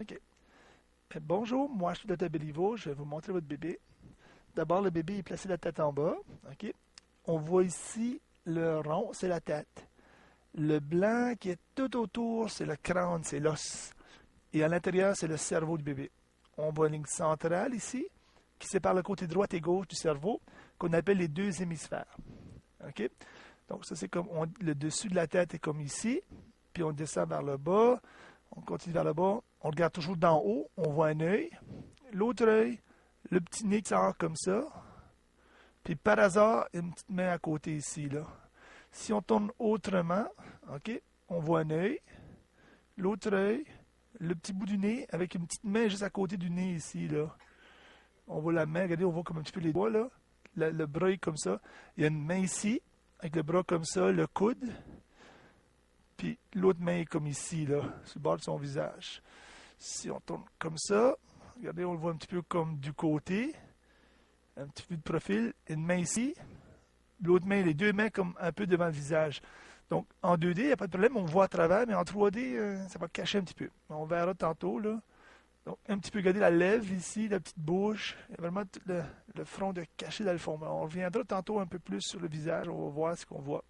OK. Bonjour, moi je suis Dr. Béliveau, je vais vous montrer votre bébé. D'abord, le bébé est placé la tête en bas. OK. On voit ici le rond, c'est la tête. Le blanc qui est tout autour, c'est le crâne, c'est l'os. Et à l'intérieur, c'est le cerveau du bébé. On voit une ligne centrale ici, qui sépare le côté droit et gauche du cerveau, qu'on appelle les deux hémisphères. OK? Donc ça, c'est comme le dessus de la tête est comme ici, puis on descend vers le bas, on continue vers le bas, on regarde toujours d'en haut, on voit un œil, l'autre œil, le petit nez qui sort comme ça, puis par hasard, une petite main à côté ici, là. Si on tourne autrement, OK, on voit un œil, l'autre œil, le petit bout du nez avec une petite main juste à côté du nez ici, là. On voit la main, regardez, on voit comme un petit peu les doigts, là. Le bras est comme ça. Il y a une main ici, avec le bras comme ça, le coude, puis l'autre main est comme ici, là, sur le bord de son visage. Si on tourne comme ça, regardez, on le voit un petit peu comme du côté, un petit peu de profil, une main ici, l'autre main, les deux mains comme un peu devant le visage. Donc, en 2D, il n'y a pas de problème, on voit à travers, mais en 3D, ça va cacher un petit peu. On verra tantôt, là. Donc, un petit peu, regardez la lèvre ici, la petite bouche, il y a vraiment tout le front de caché dans le fond. On reviendra tantôt un peu plus sur le visage, on va voir ce qu'on voit.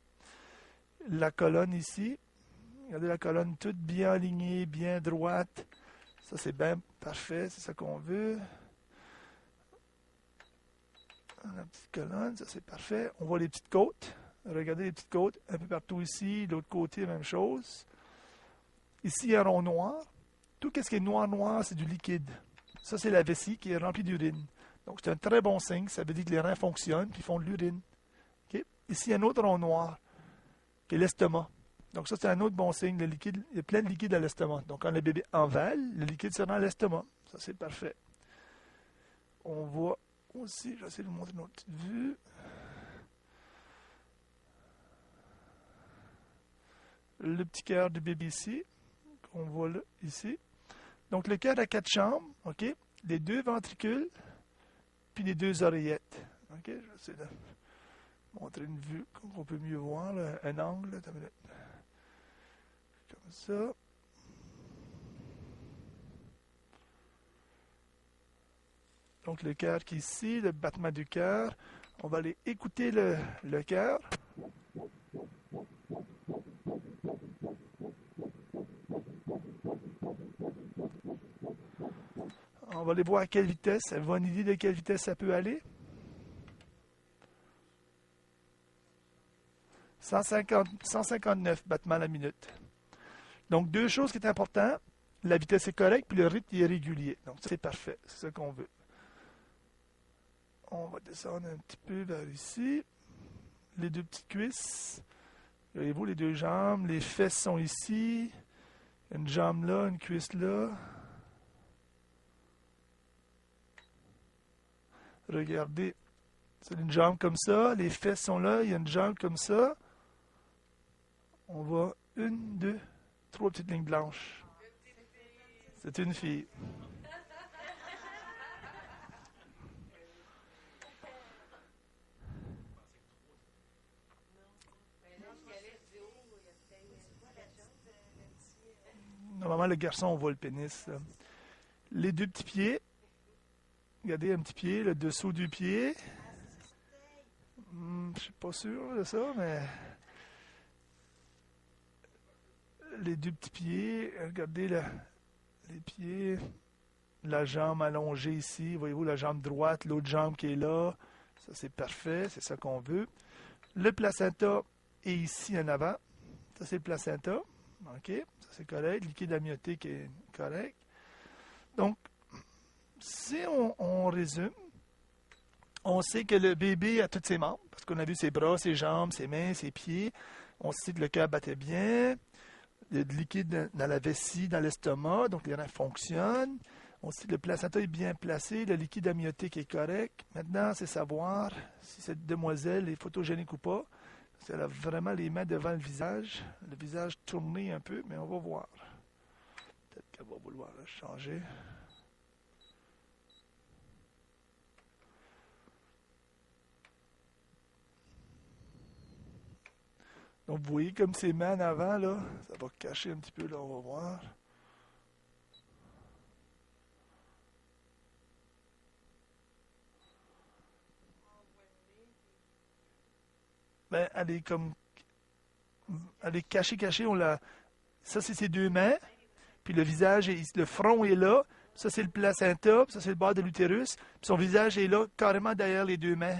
La colonne ici, regardez la colonne toute bien alignée, bien droite. Ça, c'est bien parfait, c'est ça qu'on veut. La petite colonne, ça c'est parfait. On voit les petites côtes. Regardez les petites côtes un peu partout ici. De l'autre côté, même chose. Ici, il y a un rond noir. Tout ce qui est noir, c'est du liquide. Ça, c'est la vessie qui est remplie d'urine. Donc, c'est un très bon signe. Ça veut dire que les reins fonctionnent et font de l'urine. OK? Ici, il y a un autre rond noir qui est l'estomac. Donc, ça, c'est un autre bon signe. Le liquide, il y a plein de liquide à l'estomac. Donc, quand le bébé envale, le liquide se rend à l'estomac. Ça, c'est parfait. On voit aussi, j'essaie de vous montrer une autre petite vue. Le petit cœur du bébé ici, qu'on voit là, ici. Donc, le cœur a quatre chambres, OK? Les deux ventricules, puis les deux oreillettes. OK? J'essaie de montrer une vue qu'on peut mieux voir, là, un angle, là, comme ça. Donc, le cœur qui est ici, le battement du cœur. On va aller écouter le cœur. On va aller voir à quelle vitesse. Elle va une idée de quelle vitesse ça peut aller? 159 battements à la minute. Donc, deux choses qui sont importantes. La vitesse est correcte, puis le rythme est régulier. Donc, c'est parfait. C'est ce qu'on veut. On va descendre un petit peu vers ici. Les deux petites cuisses. Voyez-vous, les deux jambes. Les fesses sont ici. Une jambe là, une cuisse là. Regardez. C'est une jambe comme ça. Les fesses sont là. Il y a une jambe comme ça. On voit une, deux, trois petites lignes blanches. C'est une fille. Normalement, le garçon, on voit le pénis. Là. Les deux petits pieds. Regardez un petit pied, le dessous du pied. Je suis pas sûr de ça, mais les deux petits pieds, regardez les pieds, la jambe allongée ici, voyez-vous la jambe droite, l'autre jambe qui est là, ça c'est parfait, c'est ça qu'on veut. Le placenta est ici en avant, ça c'est le placenta, ok, ça c'est correct, liquide amniotique est correct. Donc, si on résume, on sait que le bébé a tous ses membres, parce qu'on a vu ses bras, ses jambes, ses mains, ses pieds. On sait que le cœur battait bien. Il y a du liquide dans la vessie, dans l'estomac, donc les reins fonctionnent. On sait que le placenta est bien placé, le liquide amniotique est correct. Maintenant, c'est savoir si cette demoiselle est photogénique ou pas. Parce qu'elle a vraiment les mains devant le visage tourné un peu, mais on va voir. Peut-être qu'elle va vouloir changer. Donc, vous voyez comme ses mains en avant, là, ça va cacher un petit peu, là, on va voir. ben, elle est cachée, ça c'est ses deux mains, puis le front est là, ça c'est le placenta, puis ça c'est le bas de l'utérus, puis son visage est là, carrément derrière les deux mains.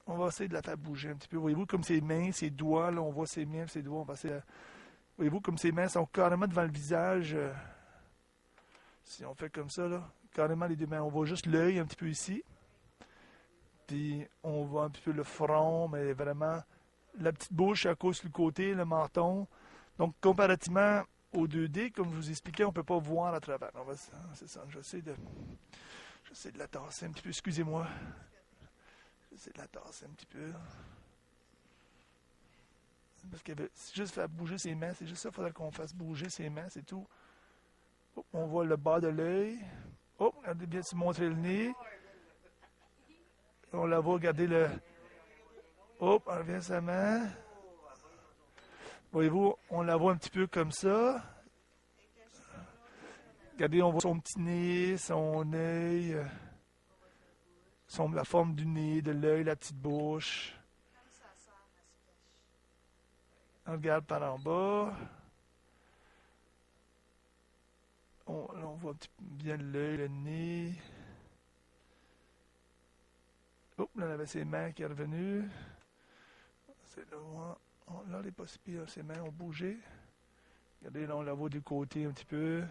On va essayer de la faire bouger un petit peu. Voyez-vous comme ses mains, ses doigts, là, on voit ses mains, ses doigts, on va essayer voyez-vous comme ses mains sont carrément devant le visage. Si on fait comme ça, là, carrément les deux mains, on voit juste l'œil un petit peu ici. Puis on voit un petit peu le front, mais vraiment la petite bouche à cause du côté, le menton. Donc comparativement au 2D, comme je vous expliquais, on ne peut pas voir à travers. C'est ça, j'essaie de la tasser un petit peu, excusez-moi. J'essaie de la tasser un petit peu. Parce que c'est juste faire bouger ses mains, c'est juste ça, il faudrait qu'on fasse bouger ses mains, c'est tout. Oh, on voit le bas de l'œil. Oh, regardez bien se montrer le nez. On la voit, regardez le... Hop, on revient sa main. Voyez-vous, on la voit un petit peu comme ça. Regardez, on voit son petit nez, son œil, la forme du nez, de l'œil, la petite bouche. On regarde par en bas. Là, on voit un petit peu bien l'œil, le nez. Oh, là, on avait ses mains qui est revenue. C'est là, là, les possibilités, ses mains ont bougé. Regardez, là, on la voit du côté un petit peu.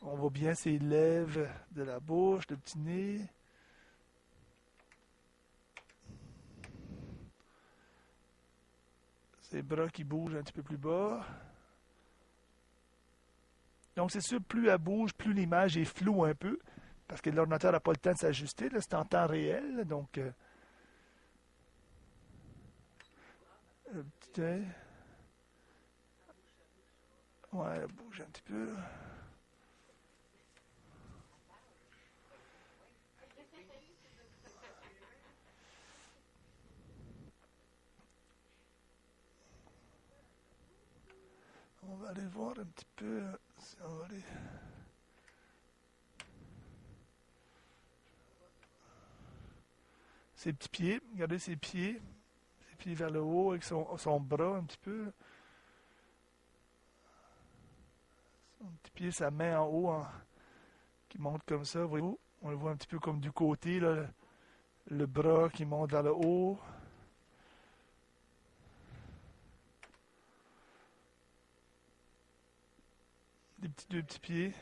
On voit bien ses lèvres de la bouche, le petit nez. Ses bras qui bougent un petit peu plus bas. Donc, c'est sûr, plus elle bouge, plus l'image est floue un peu, parce que l'ordinateur n'a pas le temps de s'ajuster. Là, c'est en temps réel, donc... le petit œil. Ouais, elle bouge un petit peu. On va aller voir un petit peu si on va aller... Ses petits pieds, regardez ses pieds vers le haut avec son bras un petit peu. Son petit pied, sa main en haut qui monte comme ça, voyez-vous? On le voit un petit peu comme du côté, là, le bras qui monte vers le haut. Deux petits pieds.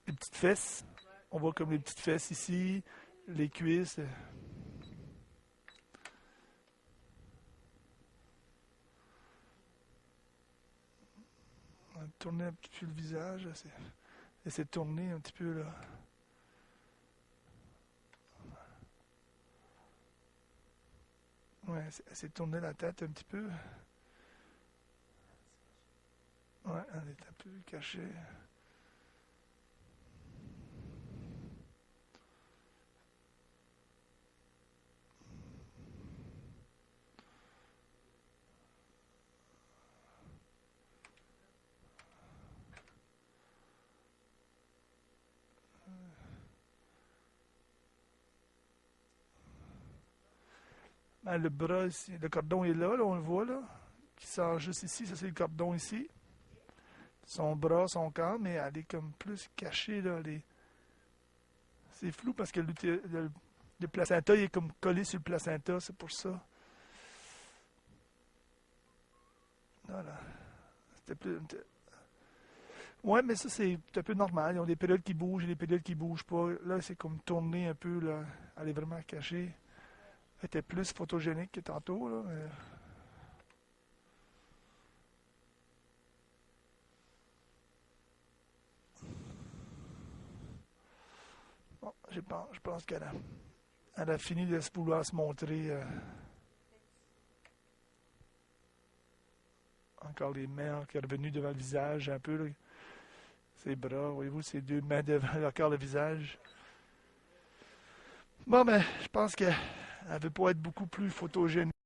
Les petites fesses. On voit comme les petites fesses ici, les cuisses. On va tourner un petit peu le visage. Essayer de tourner un petit peu là. Ouais, essayer de tourner la tête un petit peu. Ouais, elle est un peu cachée. Ben, le bras ici, le cordon est là, on le voit là, qui sort juste ici, ça c'est le cordon ici. Son bras, son corps, mais elle est comme plus cachée là. C'est flou parce que le placenta il est comme collé sur le placenta, c'est pour ça. Voilà. C'était plus. Ouais, mais ça c'est un peu normal. Ils ont des périodes qui bougent et des périodes qui bougent pas. Là, c'est comme tourner un peu là. Elle est vraiment cachée. Elle était plus photogénique que tantôt là. Bon, je pense elle a fini de vouloir se montrer. Encore les mains qui sont revenues devant le visage un peu. Là. Ses bras, voyez-vous, ses deux mains devant encore le visage. Bon, ben, je pense qu'elle ne veut pas être beaucoup plus photogénique.